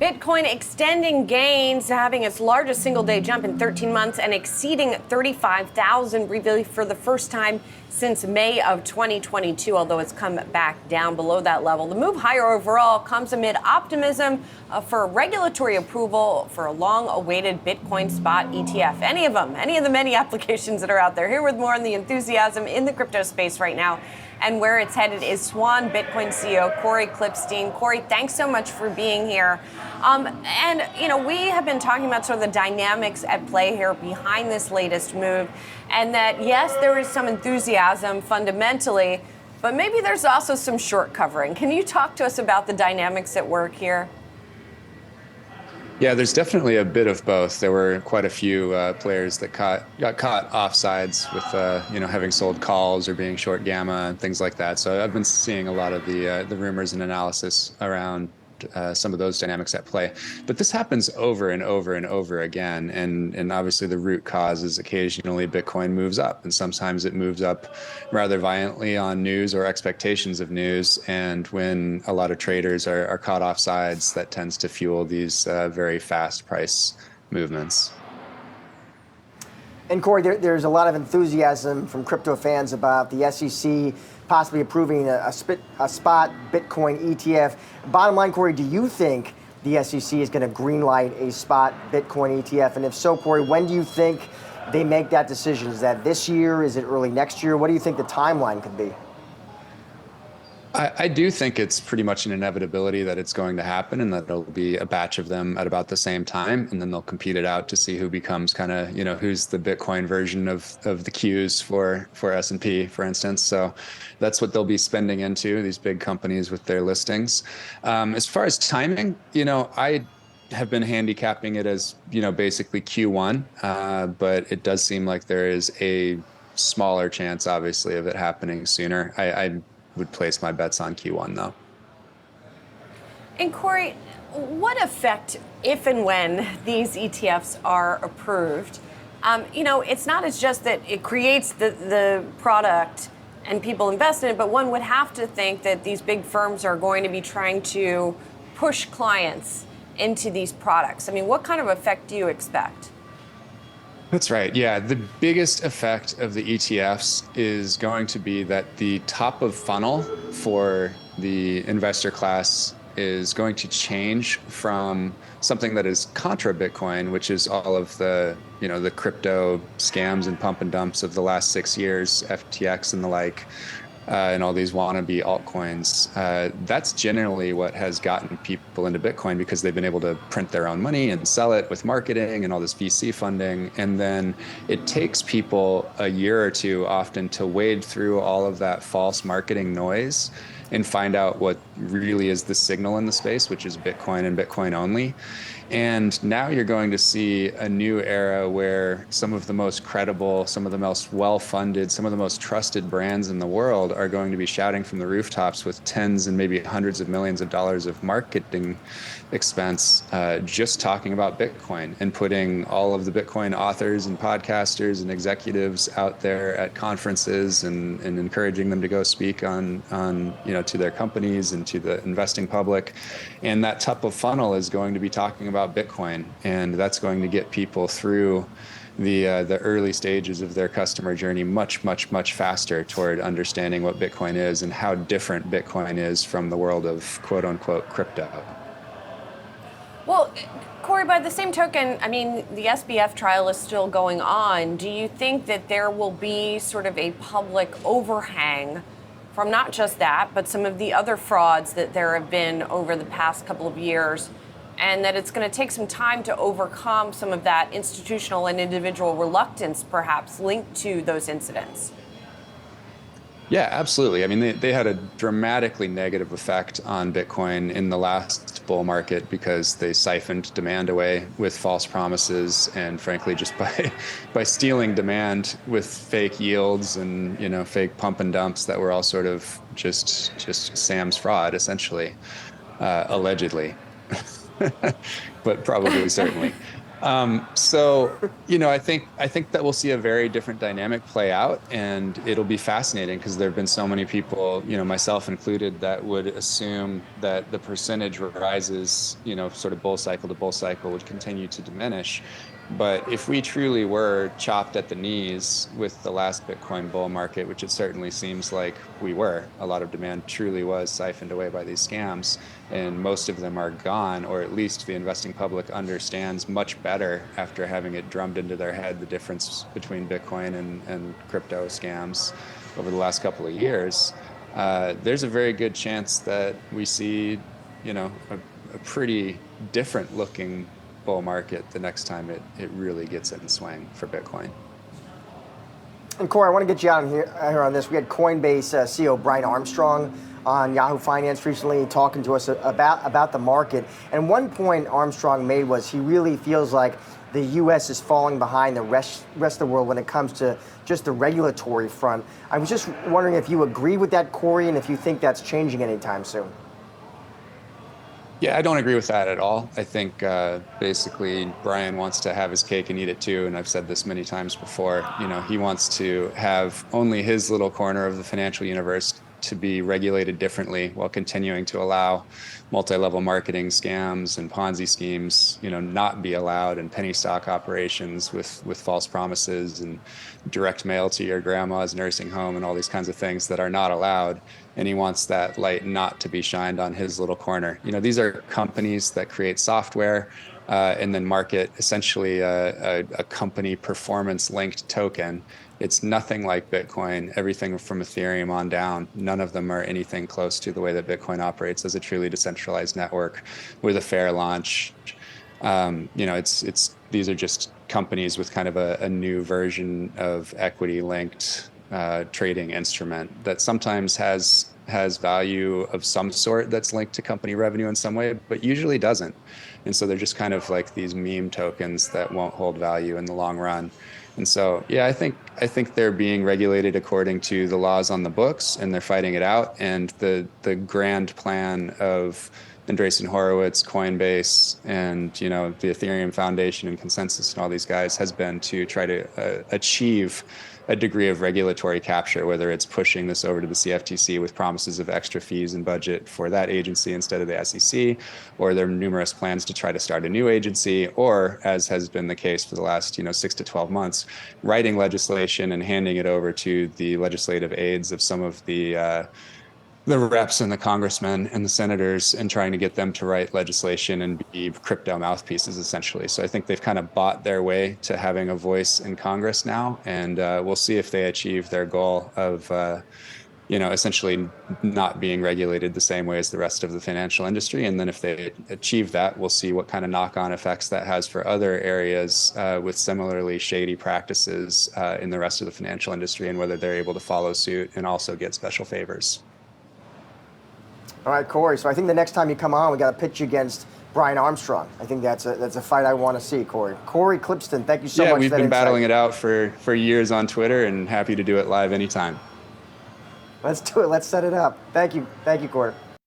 Bitcoin extending gains, having its largest single-day jump in 13 months and exceeding 35,000 really for the first time since May of 2022, although it's come back down below that level. The move higher overall comes amid optimism for regulatory approval for a long-awaited Bitcoin spot ETF. Any of the many applications that are out there. Here with more on the enthusiasm in the crypto space right now and where it's headed is Swan Bitcoin CEO Cory Klippsten. Cory, thanks so much for being here. We have been talking about sort of the dynamics at play here behind this latest move, and that, yes, there is some enthusiasm fundamentally, but maybe there's also some short covering. Can you talk to us about the dynamics at work here? Yeah, there's definitely a bit of both. There were quite a few players that got caught offsides with having sold calls or being short gamma and things like that. So I've been seeing a lot of the rumors and analysis around some of those dynamics at play. But this happens over and over and over again. And obviously the root cause is occasionally Bitcoin moves up, and sometimes it moves up rather violently on news or expectations of news. And when a lot of traders are caught off sides, that tends to fuel these very fast price movements. And Cory, there's a lot of enthusiasm from crypto fans about the SEC possibly approving a spot Bitcoin ETF. Bottom line, Cory, do you think the SEC is going to greenlight a spot Bitcoin ETF? And if so, Cory, when do you think they make that decision? Is that this year? Is it early next year? What do you think the timeline could be? I do think it's pretty much an inevitability that it's going to happen, and that there'll be a batch of them at about the same time, and then they'll compete it out to see who becomes kind of, who's the Bitcoin version of the queues for S&P, for instance. So that's what they'll be spending into, these big companies with their listings. As far as timing, I have been handicapping it as, basically Q1, but it does seem like there is a smaller chance, obviously, of it happening sooner. I would place my bets on Q1 though. And Cory, what effect, if and when these ETFs are approved? It's not as just that it creates the product and people invest in it, but one would have to think that these big firms are going to be trying to push clients into these products. I mean, what kind of effect do you expect? That's right. Yeah, the biggest effect of the ETFs is going to be that the top of funnel for the investor class is going to change from something that is contra Bitcoin, which is all of the crypto scams and pump and dumps of the last 6 years, FTX and the like, and all these wannabe altcoins. That's generally what has gotten people into Bitcoin, because they've been able to print their own money and sell it with marketing and all this VC funding. And then it takes people a year or two often to wade through all of that false marketing noise and find out what really is the signal in the space, which is Bitcoin and Bitcoin only. And now you're going to see a new era where some of the most credible, some of the most well-funded, some of the most trusted brands in the world are going to be shouting from the rooftops with tens and maybe hundreds of millions of dollars of marketing expense, just talking about Bitcoin, and putting all of the Bitcoin authors and podcasters and executives out there at conferences and encouraging them to go speak on to their companies and to the investing public. And that top of funnel is going to be talking about Bitcoin, and that's going to get people through the early stages of their customer journey much, much, much faster toward understanding what Bitcoin is and how different Bitcoin is from the world of quote unquote crypto. Well, Cory, by the same token, I mean, the SBF trial is still going on. Do you think that there will be sort of a public overhang from not just that, but some of the other frauds that there have been over the past couple of years, and that it's going to take some time to overcome some of that institutional and individual reluctance, perhaps linked to those incidents? Yeah, absolutely. I mean, they had a dramatically negative effect on Bitcoin in the last bull market because they siphoned demand away with false promises, and frankly, just by stealing demand with fake yields and fake pump and dumps that were all sort of just Sam's fraud, essentially, allegedly, but probably certainly. So, I think that we'll see a very different dynamic play out, and it'll be fascinating because there have been so many people, myself included, that would assume that the percentage rises, sort of bull cycle to bull cycle would continue to diminish. But if we truly were chopped at the knees with the last Bitcoin bull market, which it certainly seems like we were, a lot of demand truly was siphoned away by these scams, and most of them are gone, or at least the investing public understands much better after having it drummed into their head the difference between Bitcoin and crypto scams over the last couple of years. There's a very good chance that we see, a pretty different looking bull market the next time it really gets in swing for Bitcoin. And Cory, I want to get you out here on this. We had Coinbase CEO Brian Armstrong on Yahoo Finance recently talking to us about the market. And one point Armstrong made was he really feels like the U.S. is falling behind the rest of the world when it comes to just the regulatory front. I was just wondering if you agree with that, Cory, and if you think that's changing anytime soon. Yeah, I don't agree with that at all. I think basically Brian wants to have his cake and eat it too. And I've said this many times before. He wants to have only his little corner of the financial universe to be regulated differently while continuing to allow multi-level marketing scams and Ponzi schemes, not be allowed, and penny stock operations with false promises and direct mail to your grandma's nursing home and all these kinds of things that are not allowed. And he wants that light not to be shined on his little corner. These are companies that create software and then market essentially a company performance linked token. It's nothing like Bitcoin, everything from Ethereum on down. None of them are anything close to the way that Bitcoin operates as a truly decentralized network with a fair launch. These are just companies with kind of a new version of equity linked trading instrument that sometimes has value of some sort that's linked to company revenue in some way, but usually doesn't. And so they're just kind of like these meme tokens that won't hold value in the long run. And so, yeah, I think they're being regulated according to the laws on the books, and they're fighting it out. And the grand plan of Andreessen Horowitz, Coinbase, and the Ethereum Foundation and Consensus and all these guys has been to try to achieve a degree of regulatory capture, whether it's pushing this over to the CFTC with promises of extra fees and budget for that agency instead of the SEC, or there are numerous plans to try to start a new agency, or, as has been the case for the last 6 to 12 months, writing legislation and handing it over to the legislative aides of some of the reps and the congressmen and the senators, and trying to get them to write legislation and be crypto mouthpieces, essentially. So I think they've kind of bought their way to having a voice in Congress now, and we'll see if they achieve their goal of, essentially not being regulated the same way as the rest of the financial industry. And then if they achieve that, we'll see what kind of knock-on effects that has for other areas with similarly shady practices in the rest of the financial industry, and whether they're able to follow suit and also get special favors. All right, Cory. So I think the next time you come on, we got to pitch you against Brian Armstrong. I think that's a fight I want to see, Cory. Cory Klippsten, thank you so much. Yeah, we've been battling it out for years on Twitter, and happy to do it live anytime. Let's do it. Let's set it up. Thank you, Cory.